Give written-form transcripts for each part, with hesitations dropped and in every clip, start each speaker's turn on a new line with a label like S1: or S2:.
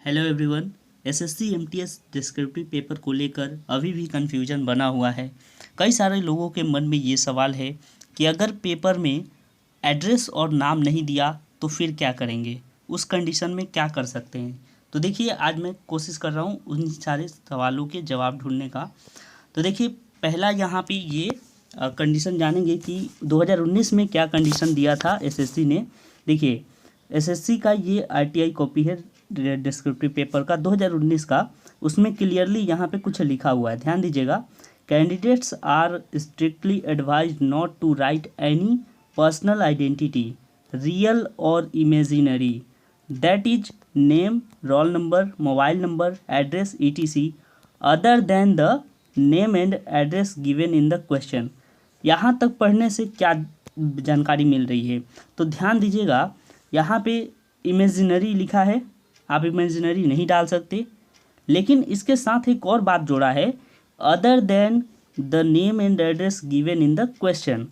S1: Hello everyone. SSC MTS descriptive paper को लेकर अभी भी कन्फ्यूजन बना हुआ है। कई सारे लोगों के मन में ये सवाल है कि अगर पेपर में एड्रेस और नाम नहीं दिया तो फिर क्या करेंगे, उस कंडीशन में क्या कर सकते हैं। तो देखिए, आज मैं कोशिश कर रहा हूँ उन सारे सवालों के जवाब ढूंढने का। तो देखिए, पहला यहाँ पे ये कंडीशन जानेंगे कि 2019 में क्या कंडीशन दिया था एसएससी ने। देखिए, एसएससी का ये आरटीआई कॉपी है डिस्क्रिप्टिव पेपर का 2019 का। उसमें क्लियरली यहाँ पे कुछ लिखा हुआ है, ध्यान दीजिएगा। Candidates are strictly advised not to write any personal identity, real और imaginary, that is name, roll number, mobile number, address etc other than the name and address given in the question. यहाँ तक पढ़ने से क्या जानकारी मिल रही है, तो ध्यान दीजिएगा। यहाँ पे इमेजिनरी लिखा है, आप इमेजिनरी नहीं डाल सकते, लेकिन इसके साथ एक और बात जोड़ा है, other than the name and address given in the question.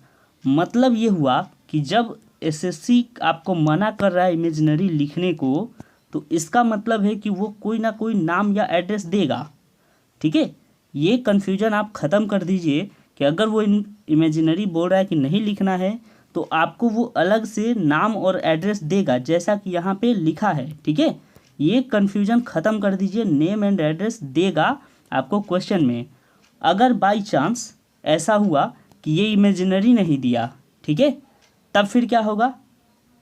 S1: मतलब ये हुआ कि जब एसएससी आपको मना कर रहा है इमेजिनरी लिखने को, तो इसका मतलब है कि वो कोई ना कोई नाम या एड्रेस देगा। ठीक है, ये कन्फ्यूजन आप ख़त्म कर दीजिए कि अगर वो इमेजिनरी बोल रहा है कि नहीं लिखना है तो आपको वो अलग से नाम और एड्रेस देगा, जैसा कि यहाँ पे लिखा है। ठीक है, ये कन्फ्यूजन ख़त्म कर दीजिए, नेम एंड एड्रेस देगा आपको क्वेश्चन में। अगर बाई चांस ऐसा हुआ कि ये इमेजिनरी नहीं दिया, ठीक है, तब फिर क्या होगा।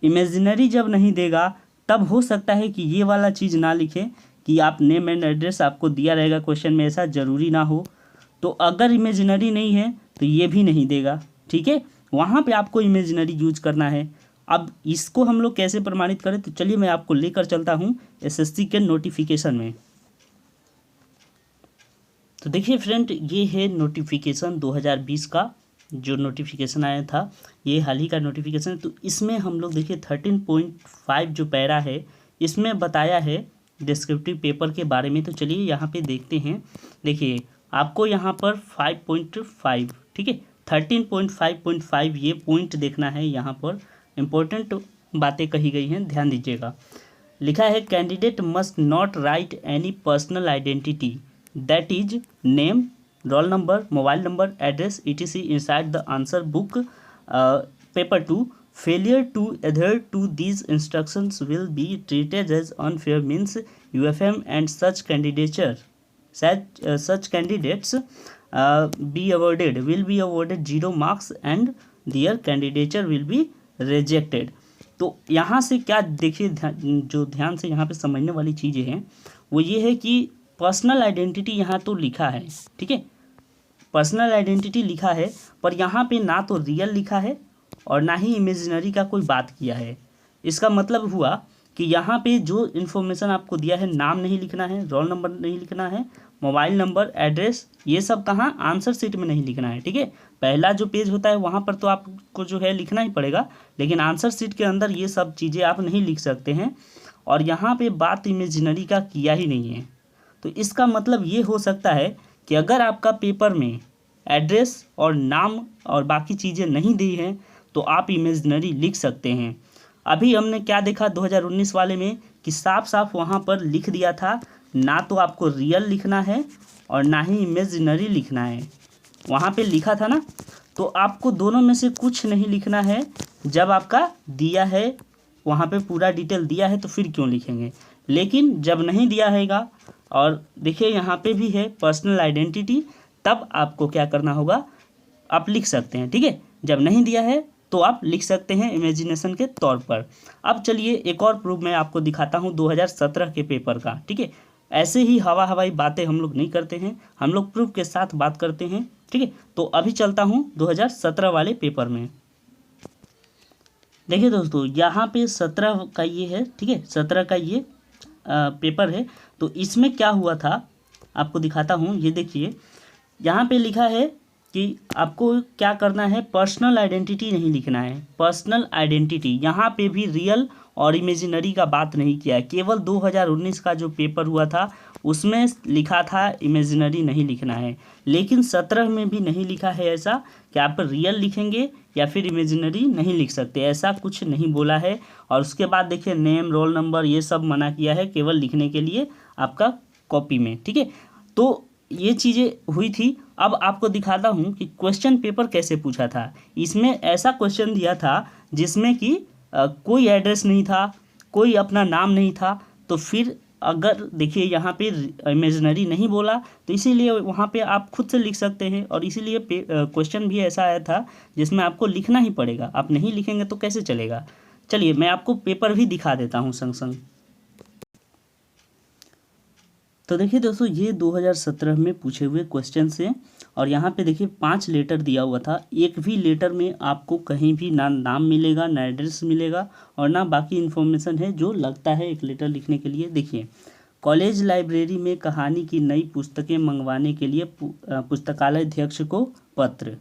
S1: इमेजिनरी जब नहीं देगा तब हो सकता है कि ये वाला चीज़ ना लिखे कि आप नेम एंड एड्रेस आपको दिया रहेगा क्वेश्चन में, ऐसा ज़रूरी ना हो। तो अगर इमेजिनरी नहीं है तो ये भी नहीं देगा। ठीक है, वहाँ पे आपको इमेजिनरी यूज करना है। अब इसको हम लोग कैसे प्रमाणित करें, तो चलिए मैं आपको लेकर चलता हूँ एसएससी के नोटिफिकेशन में। तो देखिए फ्रेंड, ये है नोटिफिकेशन 2020 का जो नोटिफिकेशन आया था, ये हाल ही का नोटिफिकेशन। तो इसमें हम लोग देखिए 13.5 जो पैरा है इसमें बताया है डिस्क्रिप्टिव पेपर के बारे में। तो चलिए यहाँ पे देखते हैं। देखिए, आपको यहाँ पर 5.5, ठीक है, 13.5.5 ये पॉइंट देखना है। यहाँ पर इम्पोर्टेंट बातें कही गई हैं, ध्यान दीजिएगा। लिखा है, candidate must not right any personal identity that is name, roll number, mobile number, address etc inside the answer book paper 2. Failure to adhere to these instructions will be treated as unfair means UFM and such candidates will be awarded 0 marks and their candidature will be rejected. तो यहाँ से क्या देखिए, जो ध्यान से यहाँ पे समझने वाली चीज़ें हैं वो ये है कि पर्सनल आइडेंटिटी यहाँ तो लिखा है, ठीक है, पर्सनल आइडेंटिटी लिखा है, पर यहाँ पे ना तो रियल लिखा है और ना ही इमेजिनरी का कोई बात किया है। इसका मतलब हुआ कि यहाँ पे जो इन्फॉर्मेशन आपको दिया है, नाम नहीं लिखना है, रोल नंबर नहीं लिखना है, मोबाइल नंबर, एड्रेस, ये सब कहाँ आंसर शीट में नहीं लिखना है। ठीक है, पहला जो पेज होता है वहाँ पर तो आपको जो है लिखना ही पड़ेगा, लेकिन आंसर शीट के अंदर ये सब चीज़ें आप नहीं लिख सकते हैं। और यहाँ पे बात इमेजिनरी का किया ही नहीं है। तो इसका मतलब ये हो सकता है कि अगर आपका पेपर में एड्रेस और नाम और बाकी चीज़ें नहीं दी हैं तो आप इमेजिनरी लिख सकते हैं। अभी हमने क्या देखा 2019 वाले में कि साफ साफ वहाँ पर लिख दिया था, ना तो आपको रियल लिखना है और ना ही इमेजिनरी लिखना है। वहाँ पे लिखा था ना, तो आपको दोनों में से कुछ नहीं लिखना है। जब आपका दिया है, वहाँ पे पूरा डिटेल दिया है, तो फिर क्यों लिखेंगे। लेकिन जब नहीं दिया हैगा, और देखिए यहाँ पे भी है पर्सनल आइडेंटिटी, तब आपको क्या करना होगा, आप लिख सकते हैं। ठीक है, जब नहीं दिया है तो आप लिख सकते हैं इमेजिनेशन के तौर पर। अब चलिए एक और प्रूफ मैं आपको दिखाता हूँ 2017 के पेपर का। ठीक है, ऐसे ही हवाई बातें हम लोग नहीं करते हैं, हम लोग प्रूफ के साथ बात करते हैं। ठीक है, तो अभी चलता हूँ 2017 वाले पेपर में। देखिए दोस्तों, यहाँ पे 17 का ये है, ठीक है, 17 का ये पेपर है। तो इसमें क्या हुआ था आपको दिखाता हूँ। ये देखिए, यहाँ पे लिखा है कि आपको क्या करना है, पर्सनल आइडेंटिटी नहीं लिखना है। पर्सनल आइडेंटिटी यहाँ पे भी रियल और इमेजिनरी का बात नहीं किया है, केवल 2019 का जो पेपर हुआ था उसमें लिखा था इमेजिनरी नहीं लिखना है, लेकिन 17 में भी नहीं लिखा है ऐसा कि आप रियल लिखेंगे या फिर इमेजिनरी नहीं लिख सकते, ऐसा कुछ नहीं बोला है। और उसके बाद देखिए नेम, रोल नंबर ये सब मना किया है, केवल लिखने के लिए आपका कॉपी में, ठीक है। तो ये चीज़ें हुई थी। अब आपको दिखाता हूँ कि क्वेश्चन पेपर कैसे पूछा था। इसमें ऐसा क्वेश्चन दिया था जिसमें कि कोई एड्रेस नहीं था, कोई अपना नाम नहीं था। तो फिर अगर देखिए यहाँ पे इमेजिनरी नहीं बोला, तो इसीलिए वहाँ पे आप खुद से लिख सकते हैं। और इसीलिए क्वेश्चन भी ऐसा आया था जिसमें आपको लिखना ही पड़ेगा, आप नहीं लिखेंगे तो कैसे चलेगा। चलिए मैं आपको पेपर भी दिखा देता हूँ संग संग। तो देखिए दोस्तों, ये 2017 में पूछे हुए क्वेश्चन से, और यहाँ पे देखिए 5 लेटर दिया हुआ था। एक भी लेटर में आपको कहीं भी ना नाम मिलेगा, ना एड्रेस मिलेगा, और ना बाकी इन्फॉर्मेशन है जो लगता है एक लेटर लिखने के लिए। देखिए, कॉलेज लाइब्रेरी में कहानी की नई पुस्तकें मंगवाने के लिए पुस्तकालय अध्यक्ष को पत्र।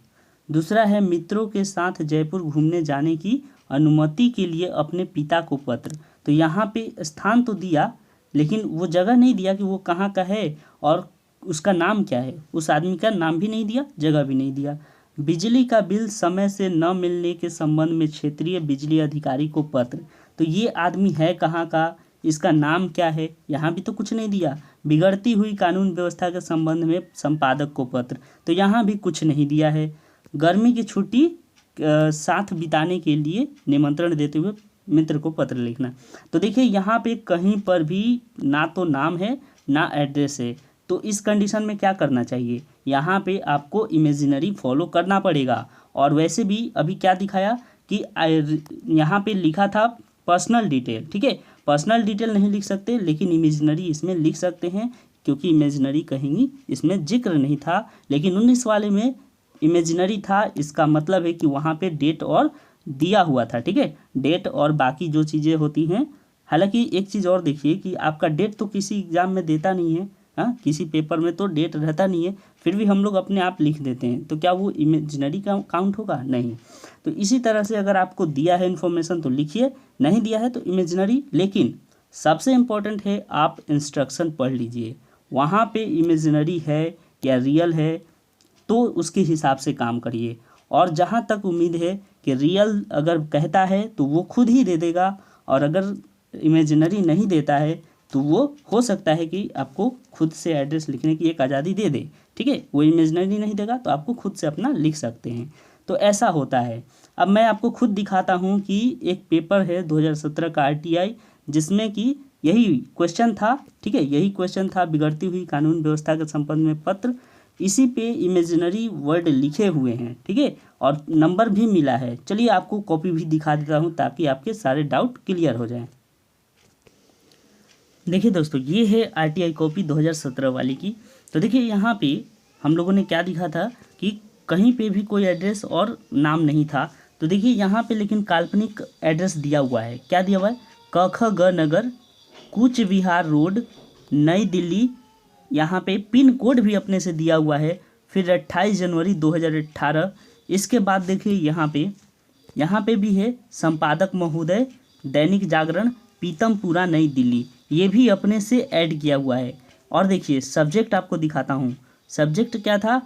S1: दूसरा है मित्रों के साथ जयपुर घूमने जाने की अनुमति के लिए अपने पिता को पत्र। तो यहाँ पे स्थान तो दिया, लेकिन वो जगह नहीं दिया कि वो कहाँ का है और उसका नाम क्या है। उस आदमी का नाम भी नहीं दिया, जगह भी नहीं दिया। बिजली का बिल समय से न मिलने के संबंध में क्षेत्रीय बिजली अधिकारी को पत्र। तो ये आदमी है कहाँ का, इसका नाम क्या है, यहाँ भी तो कुछ नहीं दिया। बिगड़ती हुई कानून व्यवस्था के संबंध में संपादक को पत्र। तो यहाँ भी कुछ नहीं दिया है। गर्मी की छुट्टी साथ बिताने के लिए निमंत्रण देते हुए मित्र को पत्र लिखना। तो देखिए यहाँ पे कहीं पर भी ना तो नाम है ना एड्रेस है। तो इस कंडीशन में क्या करना चाहिए, यहाँ पे आपको इमेजिनरी फॉलो करना पड़ेगा। और वैसे भी अभी क्या दिखाया कि यहाँ पे लिखा था पर्सनल डिटेल, ठीक है। पर्सनल डिटेल नहीं लिख सकते, लेकिन इमेजिनरी इसमें लिख सकते हैं, क्योंकि इमेजिनरी कहीं इसमें जिक्र नहीं था। लेकिन 19 वाले में इमेजिनरी था, इसका मतलब है कि वहाँ पे डेट और दिया हुआ था, ठीक है। डेट और बाकी जो चीज़ें होती हैं, हालांकि एक चीज़ और देखिए कि आपका डेट तो किसी एग्ज़ाम में देता नहीं है, हाँ, किसी पेपर में तो डेट रहता नहीं है, फिर भी हम लोग अपने आप लिख देते हैं। तो क्या वो इमेजिनरी का काउंट होगा? नहीं। तो इसी तरह से अगर आपको दिया है इन्फॉर्मेशन तो लिखिए, नहीं दिया है तो इमेजिनरी। लेकिन सबसे इम्पोर्टेंट है आप इंस्ट्रक्शन पढ़ लीजिए, वहाँ पे इमेजिनरी है या रियल है तो उसके हिसाब से काम करिए। और जहाँ तक उम्मीद है कि रियल अगर कहता है तो वो खुद ही दे देगा, और अगर इमेजिनरी नहीं देता है तो वो हो सकता है कि आपको खुद से एड्रेस लिखने की एक आज़ादी दे दे, ठीक है। वो इमेजिनरी नहीं देगा तो आपको खुद से अपना लिख सकते हैं। तो ऐसा होता है। अब मैं आपको खुद दिखाता हूँ कि एक पेपर है 2017 का RTI, जिसमें कि यही क्वेश्चन था, ठीक है। यही क्वेश्चन था, बिगड़ती हुई कानून व्यवस्था के संबंध में पत्र। इसी पे इमेजिनरी वर्ड लिखे हुए हैं, ठीक है, और नंबर भी मिला है। चलिए आपको कॉपी भी दिखा देता हूँ ताकि आपके सारे डाउट क्लियर हो जाएं। देखिए दोस्तों, ये है RTI कॉपी 2017 वाली की। तो देखिए यहाँ पे हम लोगों ने क्या दिखा था कि कहीं पे भी कोई एड्रेस और नाम नहीं था। तो देखिए यहाँ पे लेकिन काल्पनिक एड्रेस दिया हुआ है। क्या दिया हुआ है? क.ख.ग. नगर, कूच विहार रोड, नई दिल्ली। यहाँ पे पिन कोड भी अपने से दिया हुआ है। फिर 28 जनवरी 2018। इसके बाद देखिए यहाँ पे भी है संपादक महोदय, दैनिक जागरण, पीतमपुरा, नई दिल्ली। ये भी अपने से ऐड किया हुआ है। और देखिए सब्जेक्ट आपको दिखाता हूँ। सब्जेक्ट क्या था?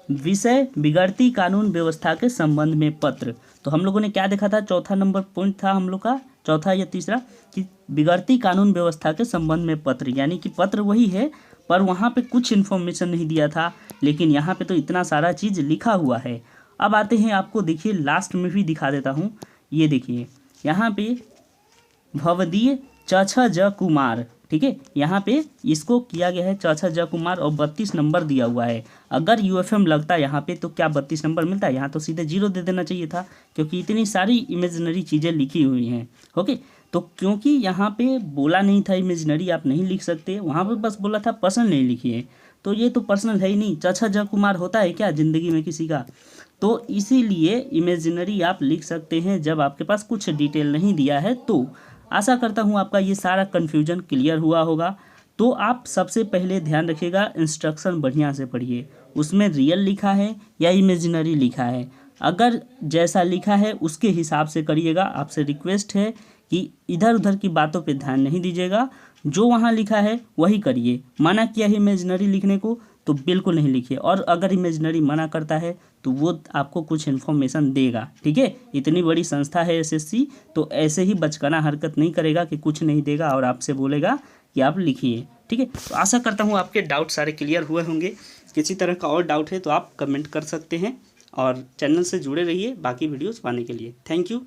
S1: विषय बिगड़ती कानून व्यवस्था के संबंध में पत्र। तो हम लोगों ने क्या देखा था? चौथा नंबर पॉइंट था हम लोग का, चौथा या तीसरा, कि बिगड़ती कानून व्यवस्था के संबंध में पत्र, यानी कि पत्र वही है पर वहाँ पे कुछ इन्फॉर्मेशन नहीं दिया था, लेकिन यहाँ पे तो इतना सारा चीज़ लिखा हुआ है। अब आते हैं, आपको देखिए लास्ट में भी दिखा देता हूँ। ये देखिए यहाँ पे भवदीय च.छ.ज. कुमार, ठीक है। यहाँ पे इसको किया गया है च.छ.ज. कुमार और 32 नंबर दिया हुआ है। अगर UFM लगता है यहाँ पे तो क्या 32 नंबर मिलता है? यहाँ तो सीधे 0 दे देना चाहिए था, क्योंकि इतनी सारी इमेजिनरी चीज़ें लिखी हुई हैं। ओके, तो क्योंकि यहाँ पे बोला नहीं था इमेजिनरी आप नहीं लिख सकते, वहाँ पे बस बोला था पर्सनल नहीं लिखिए। तो ये तो पर्सनल है ही नहीं। च.छ.ज. कुमार होता है क्या ज़िंदगी में किसी का? तो इसीलिए इमेजिनरी आप लिख सकते हैं जब आपके पास कुछ डिटेल नहीं दिया है। तो आशा करता हूँ आपका ये सारा कन्फ्यूजन क्लियर हुआ होगा। तो आप सबसे पहले ध्यान रखिएगा, इंस्ट्रक्शन बढ़िया से पढ़िए, उसमें रियल लिखा है या इमेजिनरी लिखा है। अगर जैसा लिखा है उसके हिसाब से करिएगा। आपसे रिक्वेस्ट है कि इधर उधर की बातों पे ध्यान नहीं दीजिएगा। जो वहाँ लिखा है वही करिए। मना किया है इमेजिनरी लिखने को तो बिल्कुल नहीं लिखिए, और अगर इमेजिनरी मना करता है तो वो आपको कुछ इन्फॉर्मेशन देगा, ठीक है। इतनी बड़ी संस्था है एसएससी, तो ऐसे ही बचकाना हरकत नहीं करेगा कि कुछ नहीं देगा और आपसे बोलेगा कि आप लिखिए, ठीक है। तो आशा करता हूँ आपके डाउट सारे क्लियर हुए होंगे। किसी तरह का और डाउट है तो आप कमेंट कर सकते हैं, और चैनल से जुड़े रहिए बाकी वीडियोस पाने के लिए। Thank you.